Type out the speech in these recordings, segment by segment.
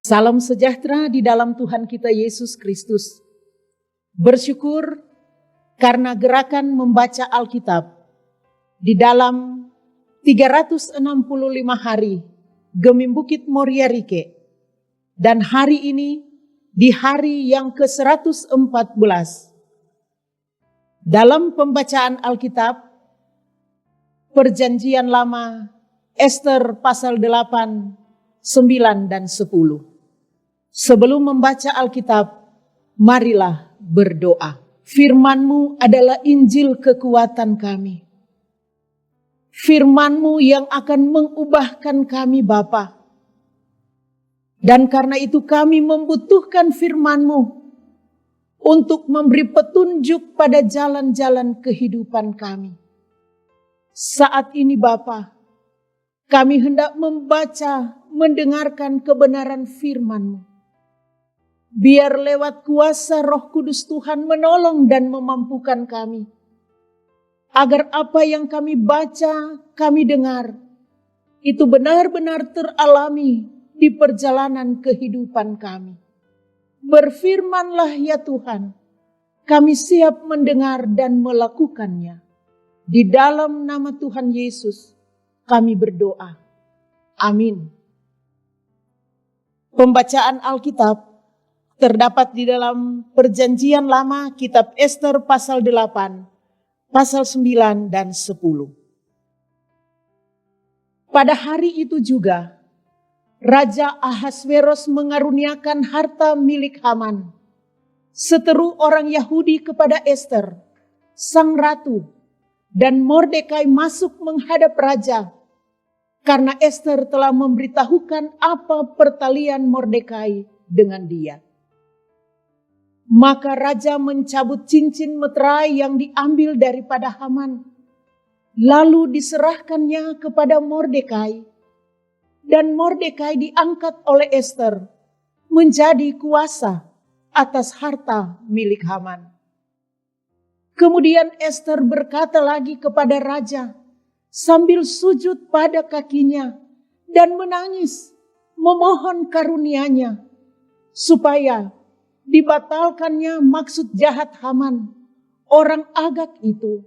Salam sejahtera di dalam Tuhan kita Yesus Kristus. Bersyukur karena gerakan membaca Alkitab di dalam 365 hari Gemim Bukit Moria Rike. Dan hari ini di hari yang ke-114. Dalam pembacaan Alkitab, Perjanjian Lama, Ester pasal 8, 9 dan 10. Sebelum membaca Alkitab, marilah berdoa. Firman-Mu adalah Injil kekuatan kami. Firman-Mu yang akan mengubahkan kami Bapa. Dan karena itu kami membutuhkan Firman-Mu untuk memberi petunjuk pada jalan-jalan kehidupan kami. Saat ini Bapa, kami hendak membaca, mendengarkan kebenaran Firman-Mu. Biar lewat kuasa Roh Kudus Tuhan menolong dan memampukan kami. Agar apa yang kami baca, kami dengar, itu benar-benar teralami di perjalanan kehidupan kami. Berfirmanlah ya Tuhan, kami siap mendengar dan melakukannya. Di dalam nama Tuhan Yesus, kami berdoa. Amin. Pembacaan Alkitab terdapat di dalam Perjanjian Lama, kitab Ester pasal 8, pasal 9 dan 10. Pada hari itu juga, Raja Ahasveros mengaruniakan harta milik Haman, seteru orang Yahudi kepada Ester, sang ratu, dan Mordekai masuk menghadap raja, karena Ester telah memberitahukan apa pertalian Mordekai dengan dia. Maka raja mencabut cincin meterai yang diambil daripada Haman, lalu diserahkannya kepada Mordekai, dan Mordekai diangkat oleh Ester menjadi kuasa atas harta milik Haman. Kemudian Ester berkata lagi kepada raja sambil sujud pada kakinya dan menangis, memohon karunia-Nya supaya dibatalkannya maksud jahat Haman, orang Agag itu,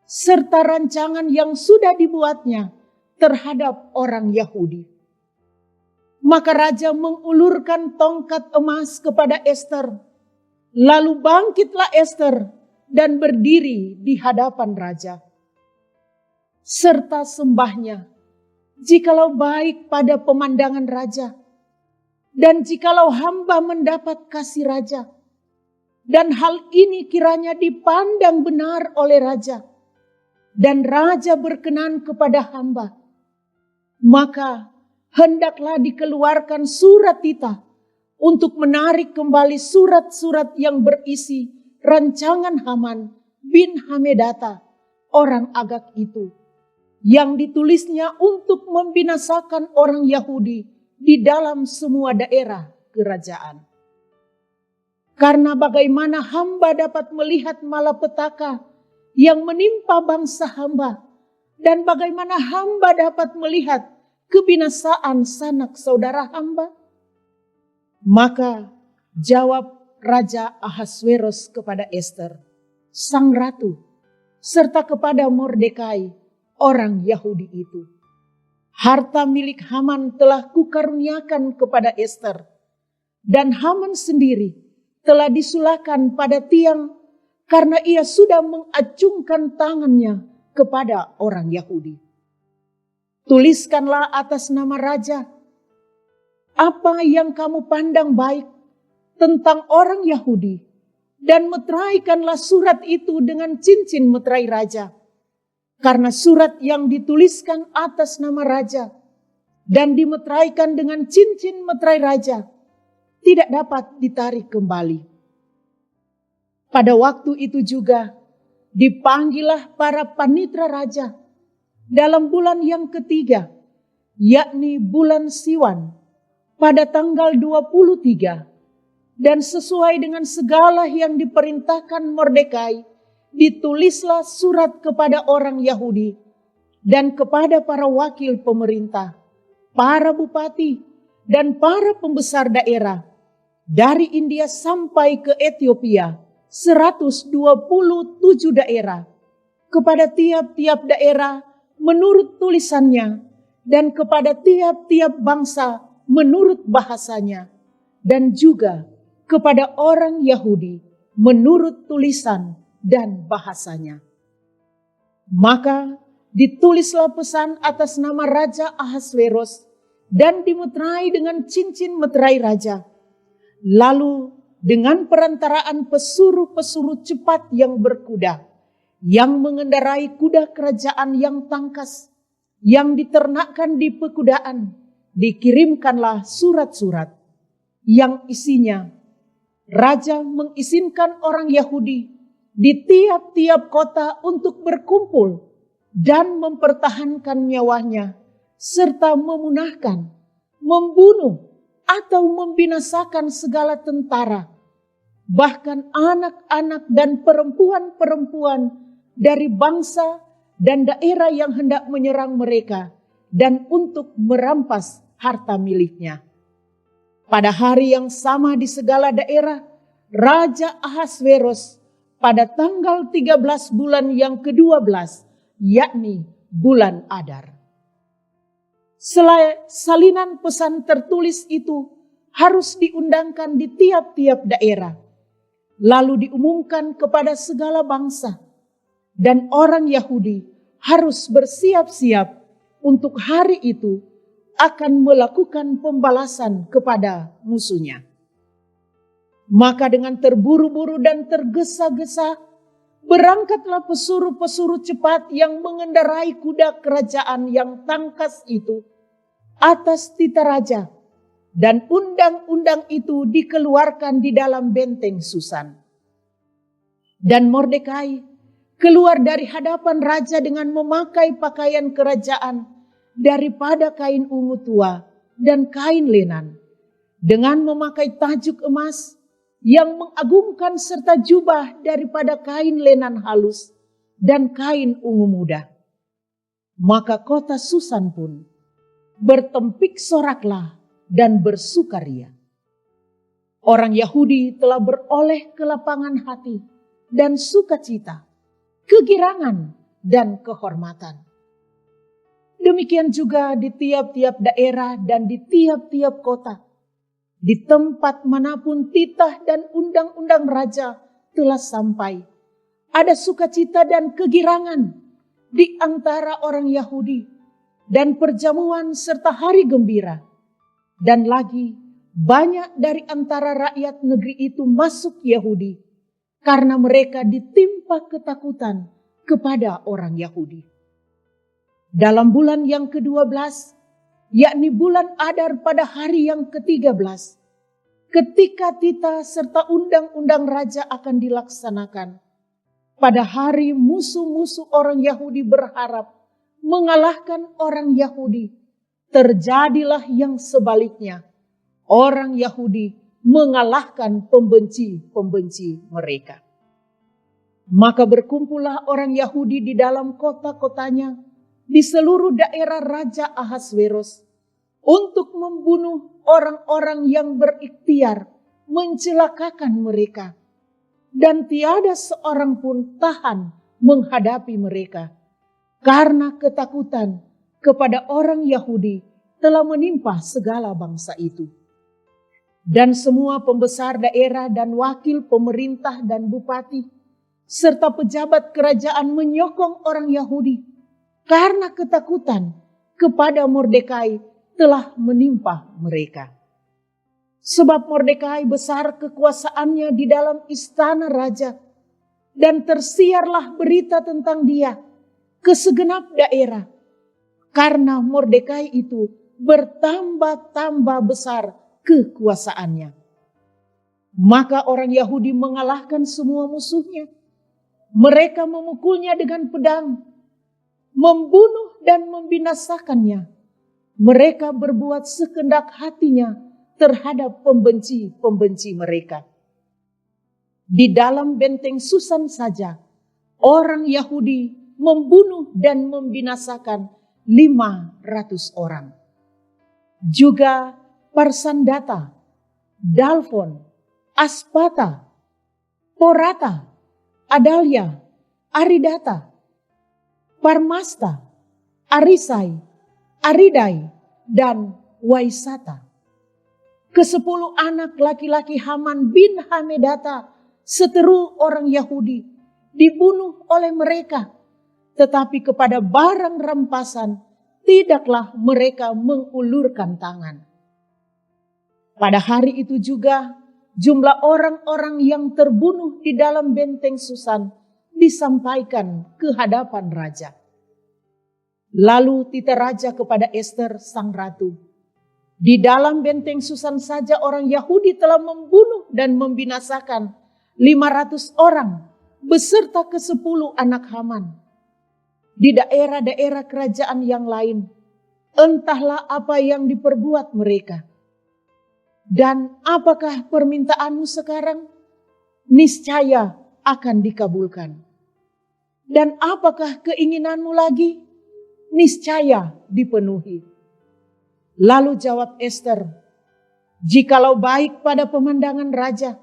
serta rancangan yang sudah dibuatnya terhadap orang Yahudi. Maka raja mengulurkan tongkat emas kepada Ester, lalu bangkitlah Ester dan berdiri di hadapan raja. Serta sembahnya, jikalau baik pada pemandangan raja, dan jikalau hamba mendapat kasih raja, dan hal ini kiranya dipandang benar oleh raja, dan raja berkenan kepada hamba, maka hendaklah dikeluarkan surat titah untuk menarik kembali surat-surat yang berisi rancangan Haman bin Hamedata, orang Agag itu, yang ditulisnya untuk membinasakan orang Yahudi di dalam semua daerah kerajaan. Karena bagaimana hamba dapat melihat malapetaka yang menimpa bangsa hamba, dan bagaimana hamba dapat melihat kebinasaan sanak saudara hamba? Maka jawab Raja Ahasveros kepada Ester, sang ratu, serta kepada Mordekai, orang Yahudi itu. Harta milik Haman telah kukaruniakan kepada Ester, dan Haman sendiri telah disulahkan pada tiang karena ia sudah mengacungkan tangannya kepada orang Yahudi. Tuliskanlah atas nama raja apa yang kamu pandang baik tentang orang Yahudi, dan meteraikanlah surat itu dengan cincin meterai raja. Karena surat yang dituliskan atas nama raja dan dimeteraikan dengan cincin meterai raja tidak dapat ditarik kembali. Pada waktu itu juga dipanggillah para panitra raja dalam bulan yang ketiga, yakni bulan Siwan, pada tanggal 23, Dan sesuai dengan segala yang diperintahkan Mordekai, ditulislah surat kepada orang Yahudi dan kepada para wakil pemerintah, para bupati, dan para pembesar daerah dari India sampai ke Ethiopia, 127 daerah, kepada tiap-tiap daerah menurut tulisannya, dan kepada tiap-tiap bangsa menurut bahasanya, dan juga kepada orang Yahudi menurut tulisan dan bahasanya. Maka ditulislah pesan atas nama Raja Ahasveros dan dimeterai dengan cincin meterai raja. Lalu dengan perantaraan pesuruh-pesuruh cepat yang berkuda, yang mengendarai kuda kerajaan yang tangkas, yang diternakkan di pekudaan, dikirimkanlah surat-surat yang isinya Raja mengizinkan orang Yahudi di tiap-tiap kota untuk berkumpul dan mempertahankan nyawanya, serta memunahkan, membunuh, atau membinasakan segala tentara, bahkan anak-anak dan perempuan-perempuan dari bangsa dan daerah yang hendak menyerang mereka, dan untuk merampas harta miliknya. Pada hari yang sama di segala daerah, Raja Ahasveros pada tanggal 13 bulan yang ke-12, yakni bulan Adar. Salinan pesan tertulis itu harus diundangkan di tiap-tiap daerah, lalu diumumkan kepada segala bangsa, dan orang Yahudi harus bersiap-siap untuk hari itu akan melakukan pembalasan kepada musuhnya. Maka dengan terburu-buru dan tergesa-gesa, berangkatlah pesuruh-pesuruh cepat yang mengendarai kuda kerajaan yang tangkas itu atas tita raja, dan undang-undang itu dikeluarkan di dalam benteng Susan. Dan Mordekai keluar dari hadapan raja dengan memakai pakaian kerajaan daripada kain ungu tua dan kain lenan, dengan memakai tajuk emas yang mengagumkan serta jubah daripada kain lenan halus dan kain ungu muda. Maka kota Susan pun bertempik soraklah dan bersukaria. Orang Yahudi telah beroleh kelapangan hati dan sukacita, kegirangan dan kehormatan. Demikian juga di tiap-tiap daerah dan di tiap-tiap kota, di tempat manapun titah dan undang-undang raja telah sampai, ada sukacita dan kegirangan di antara orang Yahudi, dan perjamuan serta hari gembira. Dan lagi banyak dari antara rakyat negeri itu masuk Yahudi, karena mereka ditimpa ketakutan kepada orang Yahudi. Dalam bulan yang ke-12, yakni bulan Adar pada hari yang ke-13, ketika titah serta undang-undang raja akan dilaksanakan, pada hari musuh-musuh orang Yahudi berharap mengalahkan orang Yahudi, terjadilah yang sebaliknya. Orang Yahudi mengalahkan pembenci-pembenci mereka. Maka berkumpullah orang Yahudi di dalam kota-kotanya, di seluruh daerah Raja Ahasveros, untuk membunuh orang-orang yang berikhtiar mencelakakan mereka. Dan tiada seorang pun tahan menghadapi mereka, karena ketakutan kepada orang Yahudi telah menimpa segala bangsa itu. Dan semua pembesar daerah dan wakil pemerintah dan bupati, serta pejabat kerajaan menyokong orang Yahudi, karena ketakutan kepada Mordekai telah menimpa mereka. Sebab Mordekai besar kekuasaannya di dalam istana raja, dan tersiarlah berita tentang dia ke segenap daerah, karena Mordekai itu bertambah-tambah besar kekuasaannya. Maka orang Yahudi mengalahkan semua musuhnya. Mereka memukulnya dengan pedang, membunuh dan membinasakannya. Mereka berbuat sekendak hatinya terhadap pembenci-pembenci mereka. Di dalam benteng Susan saja, orang Yahudi membunuh dan membinasakan 500 orang. Juga Parsandata, Dalfon, Aspata, Porata, Adalia, Aridata, Parmasta, Arisai, Aridai, dan Waisata. Ke-10 anak laki-laki Haman bin Hamedata, seteru orang Yahudi, dibunuh oleh mereka. Tetapi kepada barang rampasan, tidaklah mereka mengulurkan tangan. Pada hari itu juga, jumlah orang-orang yang terbunuh di dalam benteng Susan disampaikan ke hadapan raja. Lalu titah raja kepada Ester sang ratu, di dalam benteng Susan saja orang Yahudi telah membunuh dan membinasakan 500 orang beserta ke-10 anak Haman. Di daerah-daerah kerajaan yang lain, entahlah apa yang diperbuat mereka. Dan apakah permintaanmu sekarang? Niscaya akan dikabulkan. Dan apakah keinginanmu lagi? Niscaya dipenuhi. Lalu jawab Ester, jikalau baik pada pemandangan raja,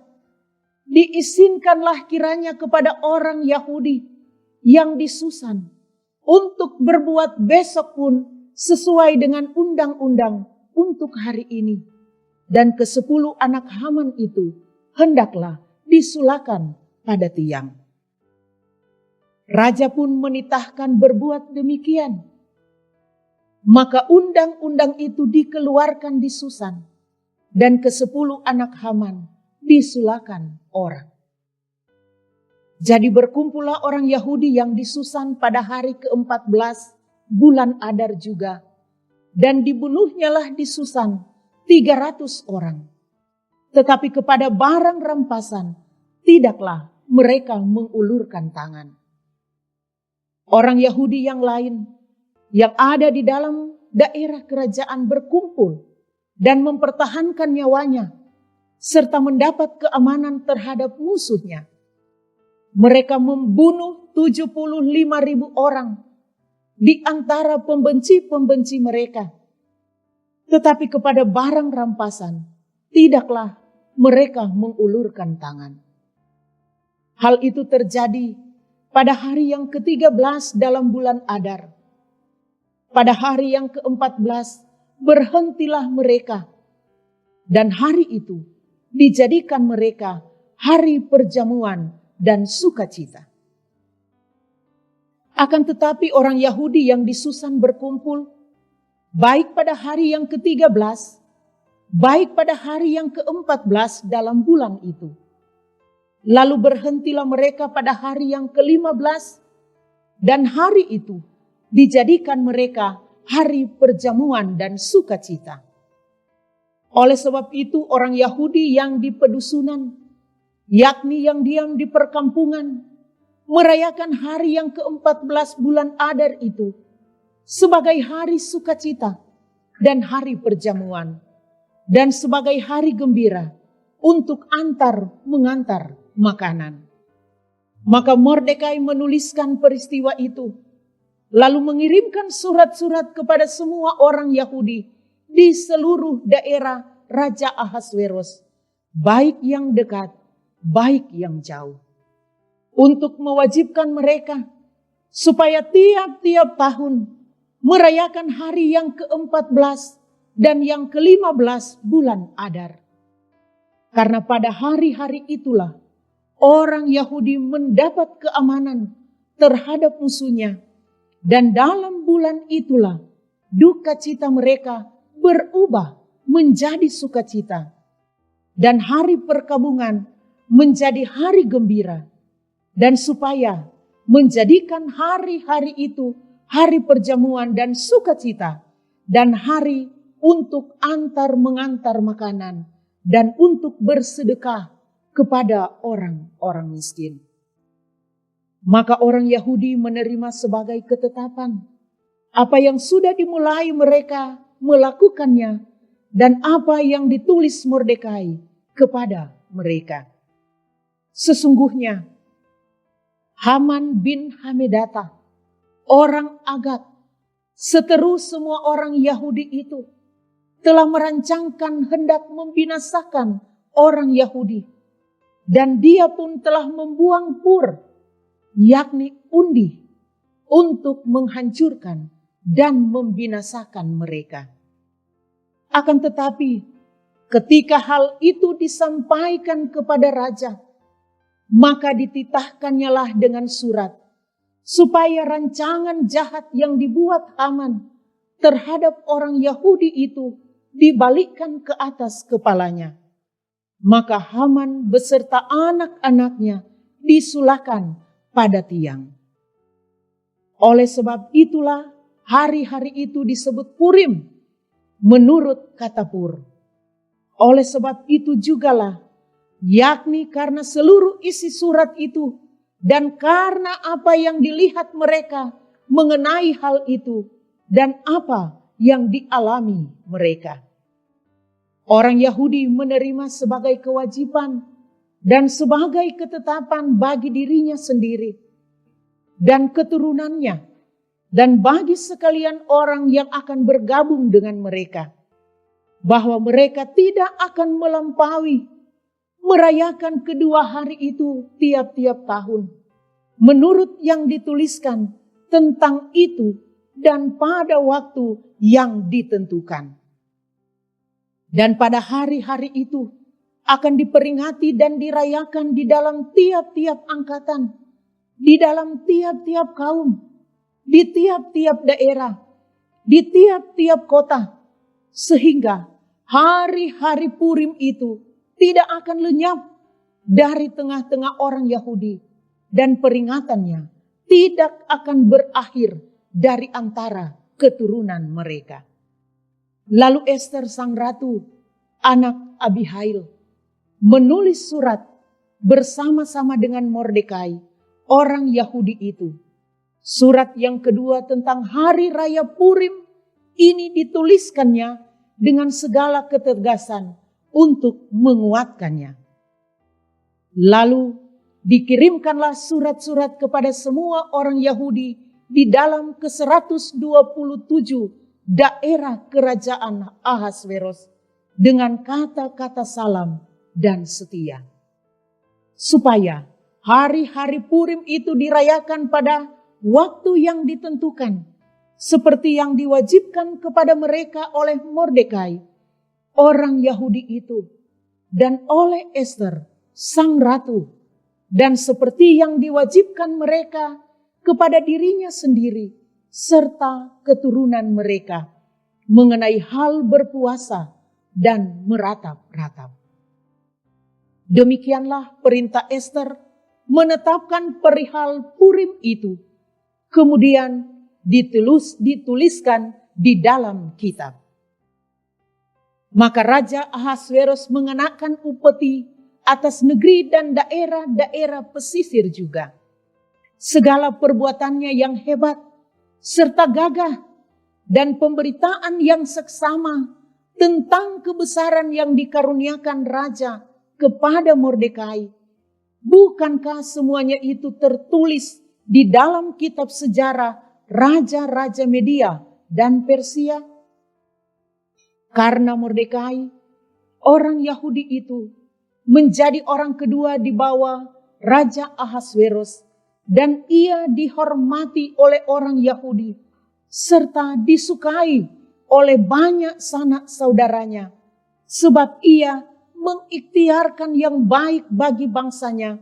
diizinkanlah kiranya kepada orang Yahudi yang di Susan untuk berbuat besok pun sesuai dengan undang-undang untuk hari ini. Dan ke-10 anak Haman itu hendaklah disulakan pada tiang. Raja pun menitahkan berbuat demikian. Maka undang-undang itu dikeluarkan di Susan, dan ke-10 anak Haman disulakan orang. Jadi berkumpullah orang Yahudi yang di Susan pada hari ke-14 bulan Adar juga, dan dibunuhnyalah di Susan 300 orang. Tetapi kepada barang rampasan, tidaklah mereka mengulurkan tangan. Orang Yahudi yang lain yang ada di dalam daerah kerajaan berkumpul dan mempertahankan nyawanya, serta mendapat keamanan terhadap musuhnya. Mereka membunuh 75.000 orang di antara pembenci-pembenci mereka. Tetapi kepada barang rampasan, tidaklah mereka mengulurkan tangan. Hal itu terjadi pada hari yang ke-13 dalam bulan Adar. Pada hari yang ke-14, berhentilah mereka. Dan hari itu dijadikan mereka hari perjamuan dan sukacita. Akan tetapi orang Yahudi yang di Susan berkumpul, baik pada hari yang ke-13, baik pada hari yang ke-14 dalam bulan itu. Lalu berhentilah mereka pada hari yang ke-15, dan hari itu dijadikan mereka hari perjamuan dan sukacita. Oleh sebab itu orang Yahudi yang di pedusunan, yakni yang diam di perkampungan, merayakan hari yang ke-14 bulan Adar itu sebagai hari sukacita dan hari perjamuan, dan sebagai hari gembira untuk antar-mengantar makanan. Maka Mordekai menuliskan peristiwa itu, lalu mengirimkan surat-surat kepada semua orang Yahudi di seluruh daerah Raja Ahasweros, baik yang dekat, baik yang jauh, untuk mewajibkan mereka supaya tiap-tiap tahun merayakan hari yang ke-14 dan yang ke-15 bulan Adar. Karena pada hari-hari itulah orang Yahudi mendapat keamanan terhadap musuhnya, dan dalam bulan itulah duka cita mereka berubah menjadi sukacita, dan hari perkabungan menjadi hari gembira, dan supaya menjadikan hari-hari itu hari perjamuan dan sukacita, dan hari untuk antar-mengantar makanan, dan untuk bersedekah kepada orang-orang miskin. Maka orang Yahudi menerima sebagai ketetapan apa yang sudah dimulai mereka melakukannya dan apa yang ditulis Mordekai kepada mereka. Sesungguhnya Haman bin Hamedata, orang Agag, seteru semua orang Yahudi itu, telah merancangkan hendak membinasakan orang Yahudi. Dan dia pun telah membuang pur, yakni undi, untuk menghancurkan dan membinasakan mereka. Akan tetapi, ketika hal itu disampaikan kepada raja, maka dititahkannya lah dengan surat, supaya rancangan jahat yang dibuat Haman terhadap orang Yahudi itu dibalikkan ke atas kepalanya. Maka Haman beserta anak-anaknya disulahkan pada tiang. Oleh sebab itulah hari-hari itu disebut Purim menurut kata Pur. Oleh sebab itu jugalah, yakni karena seluruh isi surat itu dan karena apa yang dilihat mereka mengenai hal itu dan apa yang dialami mereka. Orang Yahudi menerima sebagai kewajiban dan sebagai ketetapan bagi dirinya sendiri dan keturunannya dan bagi sekalian orang yang akan bergabung dengan mereka, bahwa mereka tidak akan melampaui merayakan kedua hari itu tiap-tiap tahun, menurut yang dituliskan tentang itu dan pada waktu yang ditentukan. Dan pada hari-hari itu akan diperingati dan dirayakan di dalam tiap-tiap angkatan, di dalam tiap-tiap kaum, di tiap-tiap daerah, di tiap-tiap kota, sehingga hari-hari Purim itu tidak akan lenyap dari tengah-tengah orang Yahudi, dan peringatannya tidak akan berakhir dari antara keturunan mereka. Lalu Ester sang ratu, anak Abihail, menulis surat bersama-sama dengan Mordekai, orang Yahudi itu. Surat yang kedua tentang hari raya Purim ini dituliskannya dengan segala ketegasan untuk menguatkannya. Lalu dikirimkanlah surat-surat kepada semua orang Yahudi di dalam ke-127 daerah kerajaan Ahasveros dengan kata-kata salam dan setia, supaya hari-hari Purim itu dirayakan pada waktu yang ditentukan, seperti yang diwajibkan kepada mereka oleh Mordekai, orang Yahudi itu, dan oleh Ester, sang ratu, dan seperti yang diwajibkan mereka kepada dirinya sendiri, serta keturunan mereka, mengenai hal berpuasa dan meratap-ratap. Demikianlah perintah Ester menetapkan perihal Purim itu, kemudian dituliskan di dalam kitab. Maka Raja Ahasveros mengenakan upeti atas negeri dan daerah-daerah pesisir juga. Segala perbuatannya yang hebat, serta gagah, dan pemberitaan yang seksama tentang kebesaran yang dikaruniakan Raja kepada Mordekai. Bukankah semuanya itu tertulis di dalam kitab sejarah Raja-Raja Media dan Persia? Karena Mordekai, orang Yahudi itu, menjadi orang kedua di bawah Raja Ahasveros, dan ia dihormati oleh orang Yahudi, serta disukai oleh banyak sanak saudaranya, sebab ia mengikhtiarkan yang baik bagi bangsanya,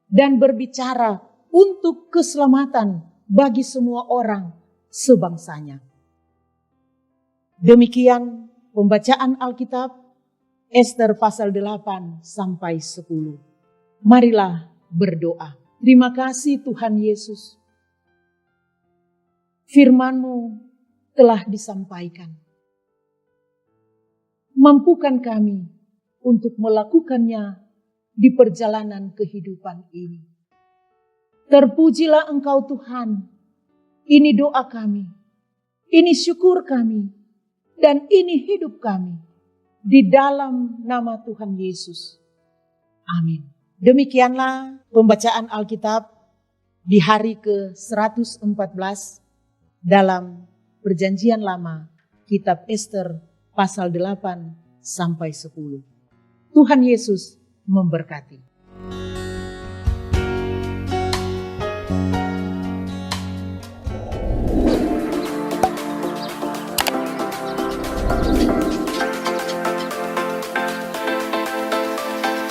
dan berbicara untuk keselamatan bagi semua orang sebangsanya. Demikian pembacaan Alkitab, Ester pasal 8 sampai 10. Marilah berdoa. Terima kasih Tuhan Yesus. Firman-Mu telah disampaikan. Mampukan kami untuk melakukannya di perjalanan kehidupan ini. Terpujilah Engkau Tuhan. Ini doa kami. Ini syukur kami. Dan ini hidup kami. di dalam nama Tuhan Yesus. Amin. Demikianlah pembacaan Alkitab di hari ke-114 dalam Perjanjian Lama, Kitab Ester pasal 8 sampai 10. Tuhan Yesus memberkati.